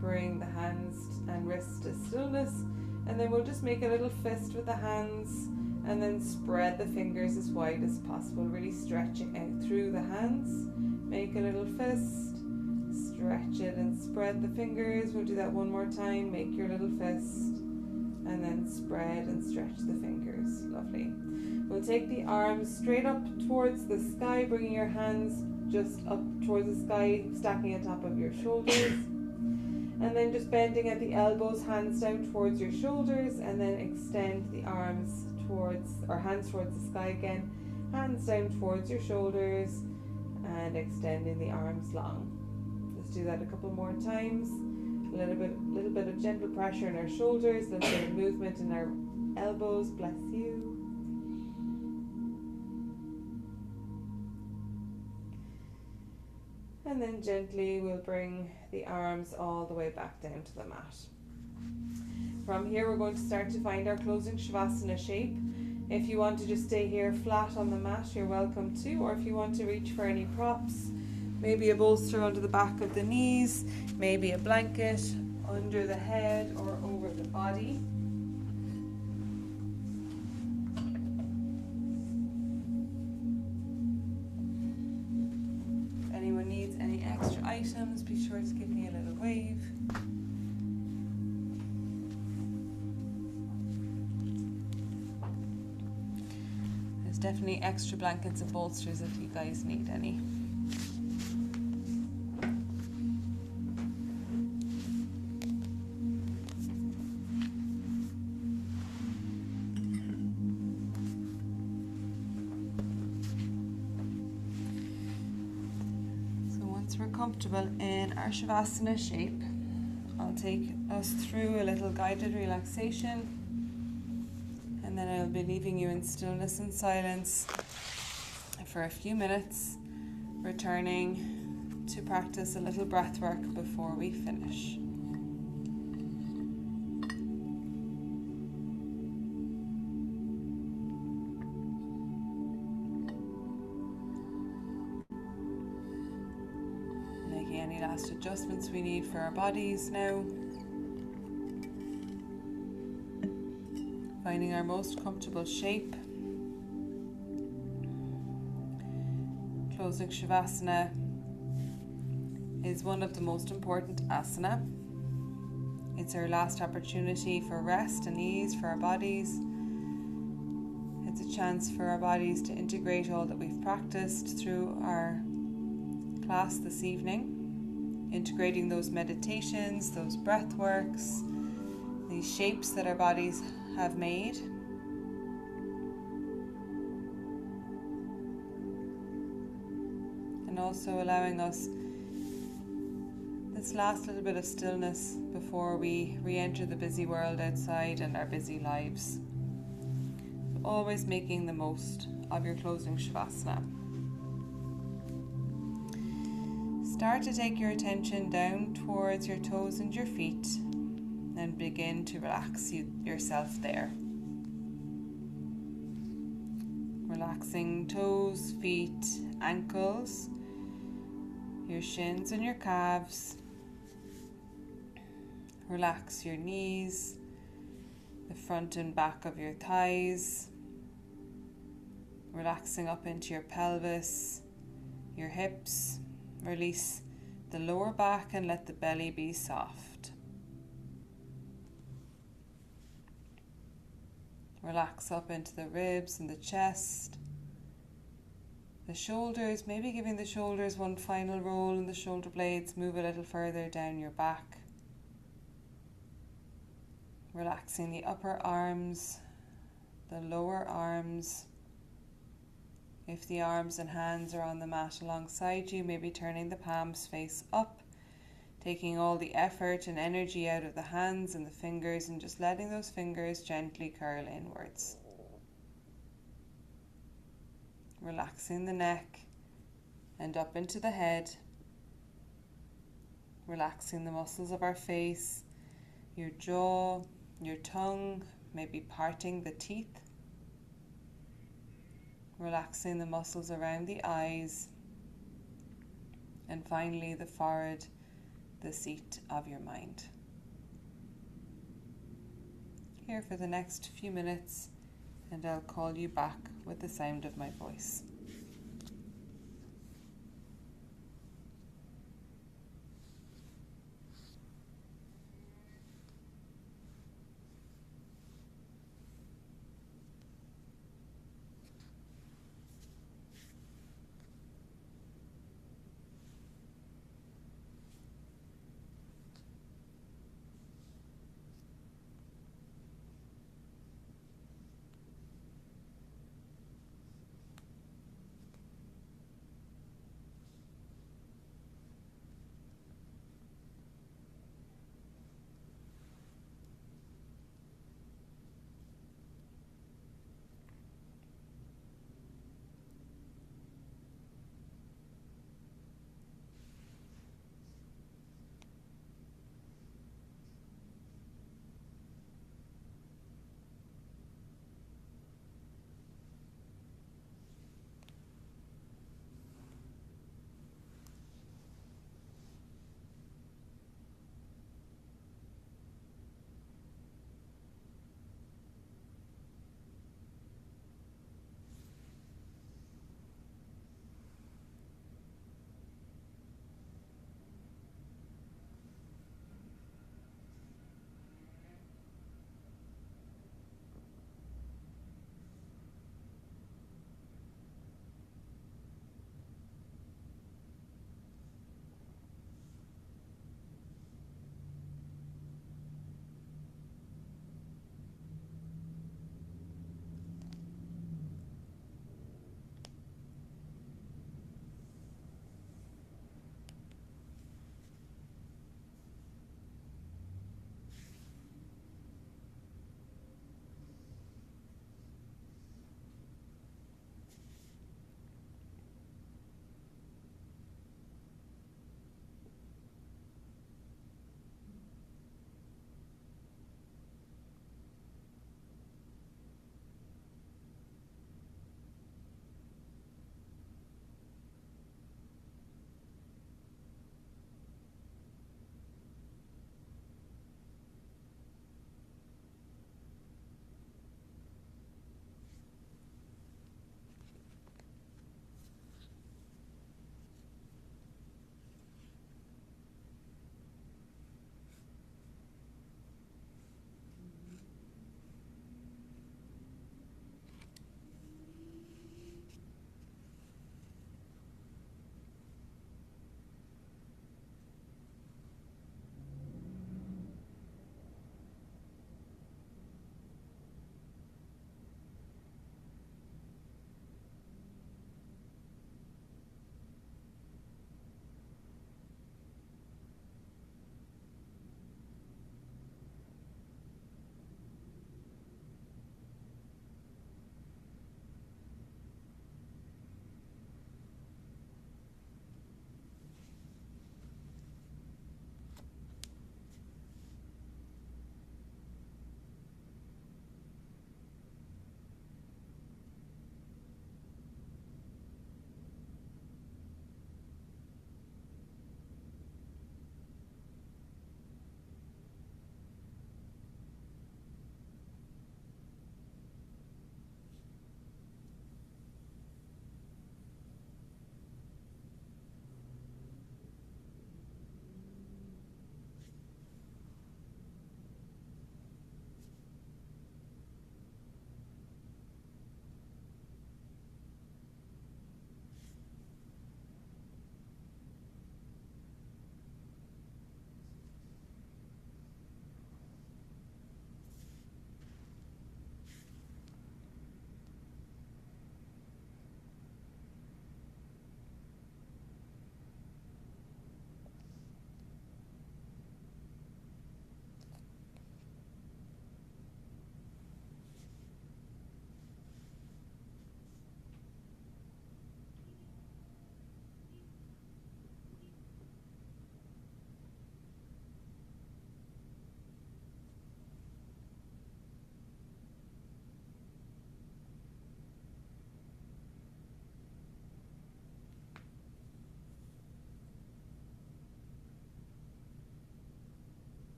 Bring the hands and wrists to stillness. And then we'll just make a little fist with the hands and then spread the fingers as wide as possible, really stretching out through the hands. Make a little fist, stretch it and spread the fingers. We'll do that one more time. Make your little fist and then spread and stretch the fingers. Lovely. We'll take the arms straight up towards the sky, bringing your hands just up towards the sky, stacking on top of your shoulders. And then just bending at the elbows, hands down towards your shoulders, and then extend the arms towards, or hands towards the sky again, hands down towards your shoulders, and extending the arms long. Let's do that a couple more times. A little bit of gentle pressure in our shoulders, a little bit of movement in our elbows. Bless you. And then gently we'll bring the arms all the way back down to the mat. From here we're going to start to find our closing Shavasana shape. If you want to just stay here flat on the mat, you're welcome to, or if you want to reach for any props, maybe a bolster under the back of the knees, maybe a blanket under the head or over the body. Items, be sure to give me a little wave. There's definitely extra blankets and bolsters if you guys need any. We're comfortable in our Shavasana shape, I'll take us through a little guided relaxation, and then I'll be leaving you in stillness and silence for a few minutes, returning to practice a little breath work before we finish. Any last adjustments we need for our bodies now. Finding our most comfortable shape. Closing Shavasana is one of the most important asana. It's our last opportunity for rest and ease for our bodies. It's a chance for our bodies to integrate all that we've practiced through our class this evening. Integrating those meditations, those breath works, these shapes that our bodies have made. And also allowing us this last little bit of stillness before we re-enter the busy world outside and our busy lives. Always making the most of your closing Shavasana. Start to take your attention down towards your toes and your feet and begin to relax yourself there. Relaxing toes, feet, ankles, your shins and your calves. Relax your knees, the front and back of your thighs. Relaxing up into your pelvis, your hips. Release the lower back and let the belly be soft. Relax up into the ribs and the chest. The shoulders, maybe giving the shoulders one final roll and the shoulder blades move a little further down your back. Relaxing the upper arms, the lower arms. If the arms and hands are on the mat alongside you, maybe turning the palms face up, taking all the effort and energy out of the hands and the fingers and just letting those fingers gently curl inwards. Relaxing the neck and up into the head. Relaxing the muscles of our face, your jaw, your tongue, maybe parting the teeth. Relaxing the muscles around the eyes. And finally the forehead, the seat of your mind. Here for the next few minutes, and I'll call you back with the sound of my voice.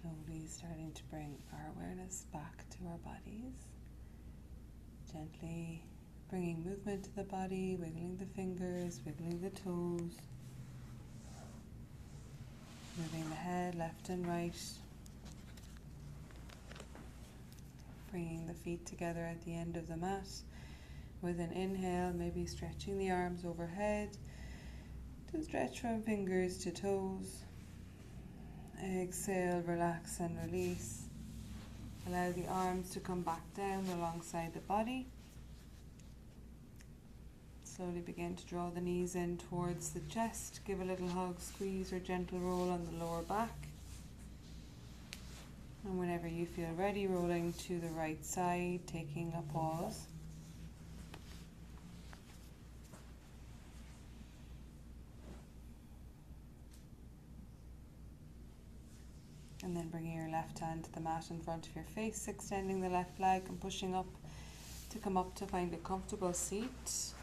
Slowly starting to bring our awareness back to our bodies. Gently bringing movement to the body, wiggling the fingers, wiggling the toes. Moving the head left and right. Bringing the feet together at the end of the mat. With an inhale, maybe stretching the arms overhead to stretch from fingers to toes. Exhale, relax and release. Allow the arms to come back down alongside the body. Slowly begin to draw the knees in towards the chest. Give a little hug, squeeze or gentle roll on the lower back. And whenever you feel ready, rolling to the right side, taking a pause. And then bringing your left hand to the mat in front of your face, extending the left leg and pushing up to come up to find a comfortable seat.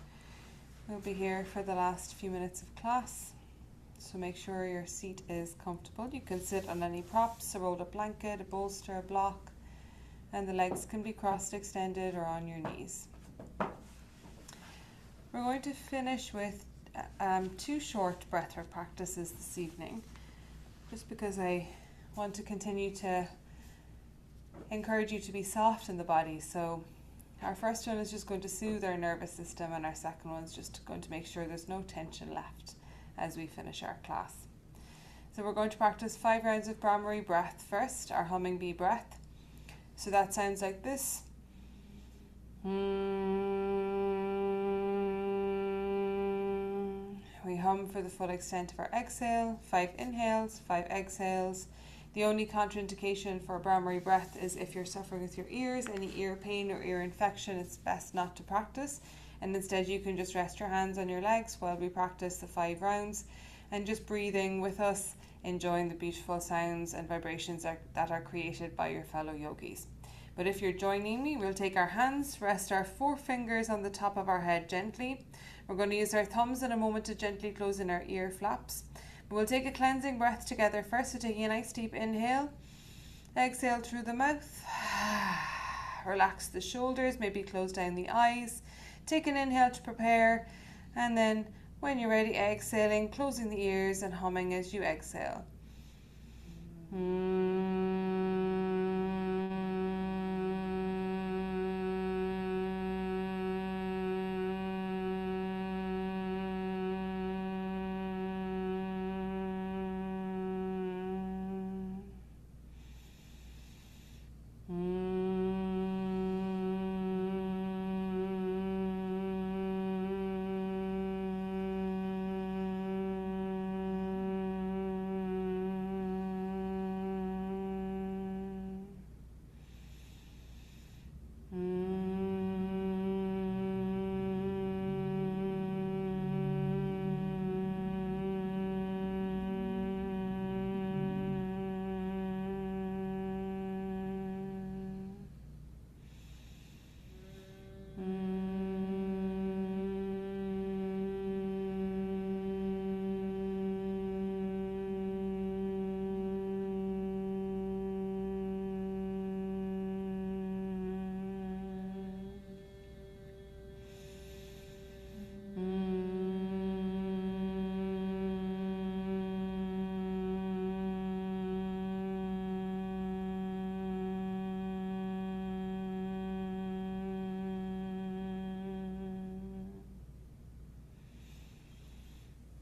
We'll be here for the last few minutes of class, so make sure your seat is comfortable. You can sit on any props, a rolled up blanket, a bolster, a block, and the legs can be crossed, extended, or on your knees. We're going to finish with 2 short breathwork practices this evening, just because I want to continue to encourage you to be soft in the body. So our first one is just going to soothe our nervous system, and our second one is just going to make sure there's no tension left as we finish our class. So we're going to practice 5 rounds of Brahmari breath first, our humming bee breath. So that sounds like this. We hum for the full extent of our exhale, 5 inhales, 5 exhales. The only contraindication for Brahmari breath is if you're suffering with your ears, any ear pain or ear infection, it's best not to practice. And instead you can just rest your hands on your legs while we practice the 5 rounds and just breathing with us, enjoying the beautiful sounds and vibrations that are created by your fellow yogis. But if you're joining me, we'll take our hands, rest our 4 fingers on the top of our head gently. We're going to use our thumbs in a moment to gently close in our ear flaps. We'll take a cleansing breath together first, so taking a nice deep inhale. Exhale through the mouth. Relax the shoulders, maybe close down the eyes. Take an inhale to prepare, and then when you're ready, exhaling, closing the ears and humming as you exhale.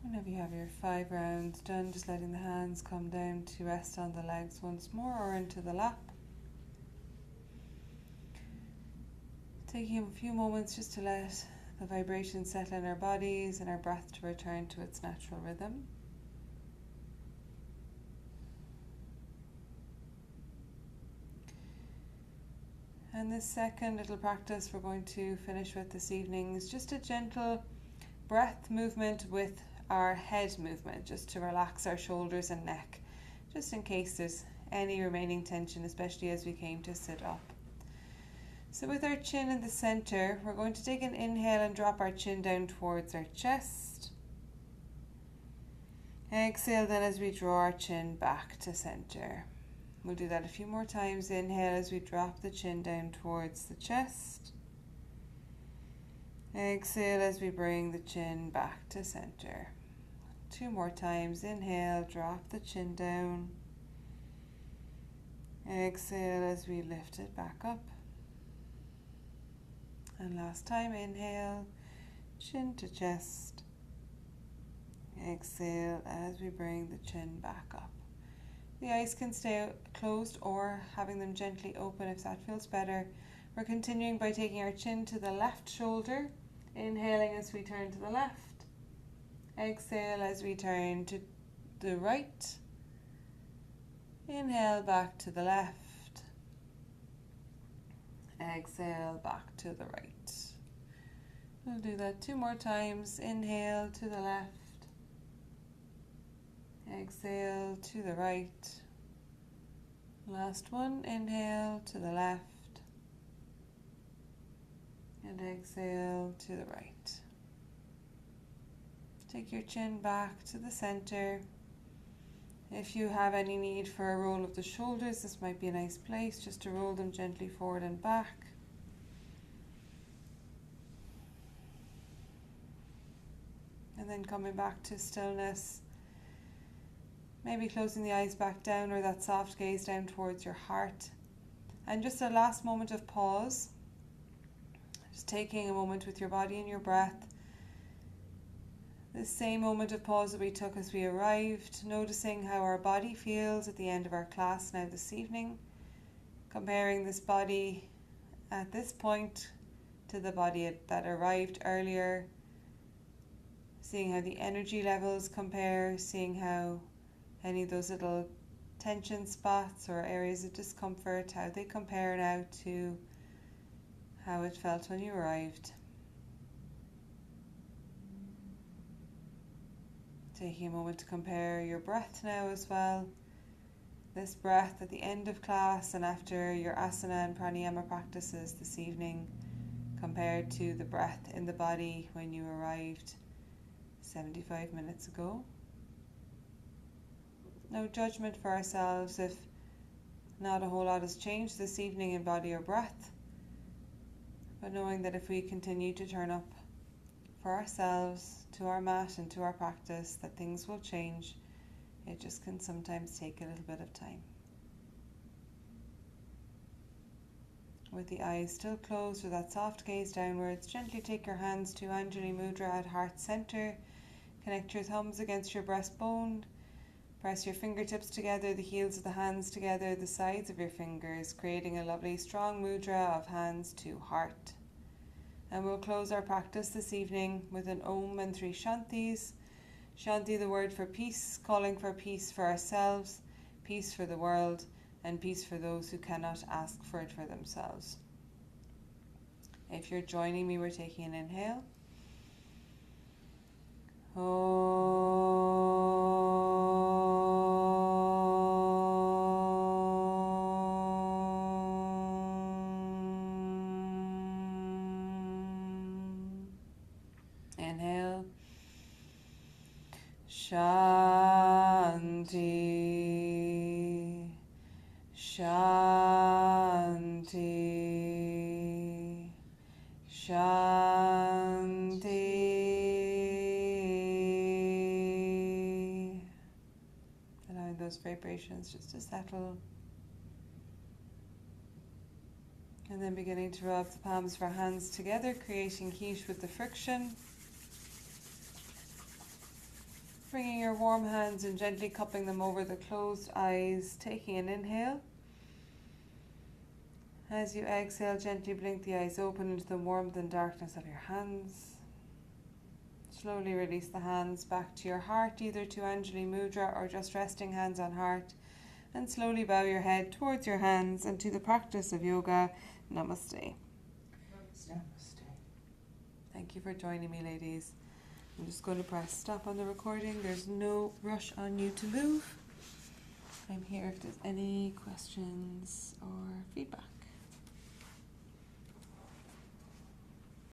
Whenever you have your 5 rounds done, just letting the hands come down to rest on the legs once more or into the lap. Taking a few moments just to let the vibration settle in our bodies and our breath to return to its natural rhythm. And the second little practice we're going to finish with this evening is just a gentle breath movement with our head movement, just to relax our shoulders and neck, just in case there's any remaining tension, especially as we came to sit up. So with our chin in the center, we're going to take an inhale and drop our chin down towards our chest. Exhale then as we draw our chin back to center. We'll do that a few more times. Inhale as we drop the chin down towards the chest. Exhale as we bring the chin back to center. 2 more times. Inhale, drop the chin down. Exhale as we lift it back up. And last time, inhale, chin to chest. Exhale as we bring the chin back up. The eyes can stay closed or having them gently open if that feels better. We're continuing by taking our chin to the left shoulder, inhaling as we turn to the left. Exhale as we turn to the right. Inhale back to the left. Exhale back to the right. We'll do that 2 more times. Inhale to the left. Exhale to the right. Last one. Inhale to the left. And exhale to the right. Take your chin back to the center. If you have any need for a roll of the shoulders, this might be a nice place just to roll them gently forward and back. And then coming back to stillness. Maybe closing the eyes back down or that soft gaze down towards your heart. And just a last moment of pause. Just taking a moment with your body and your breath. The same moment of pause that we took as we arrived, noticing how our body feels at the end of our class now this evening. Comparing this body at this point to the body that arrived earlier. Seeing how the energy levels compare, seeing how any of those little tension spots or areas of discomfort, how they compare now to how it felt when you arrived. Taking a moment to compare your breath now as well. This breath at the end of class and after your asana and pranayama practices this evening compared to the breath in the body when you arrived 75 minutes ago. No judgment for ourselves if not a whole lot has changed this evening in body or breath, but knowing that if we continue to turn up for ourselves, to our mat and to our practice, that things will change. It just can sometimes take a little bit of time. With the eyes still closed or that soft gaze downwards, gently take your hands to Anjali Mudra at heart center. Connect your thumbs against your breastbone. Press your fingertips together, the heels of the hands together, the sides of your fingers, creating a lovely strong mudra of hands to heart. And we'll close our practice this evening with an Om and 3 Shantis. Shanti, the word for peace, calling for peace for ourselves, peace for the world, and peace for those who cannot ask for it for themselves. If you're joining me, we're taking an inhale. Inhale. Shanti. Shanti. Shanti. Allowing those vibrations just to settle. And then beginning to rub the palms of our hands together, creating heat with the friction. Bringing your warm hands and gently cupping them over the closed eyes, taking an inhale. As you exhale, gently blink the eyes open into the warmth and darkness of your hands. Slowly release the hands back to your heart, either to Anjali Mudra or just resting hands on heart. And slowly bow your head towards your hands and to the practice of yoga. Namaste. Namaste. Thank you for joining me, ladies. I'm just going to press stop on the recording. There's no rush on you to move. I'm here if there's any questions or feedback.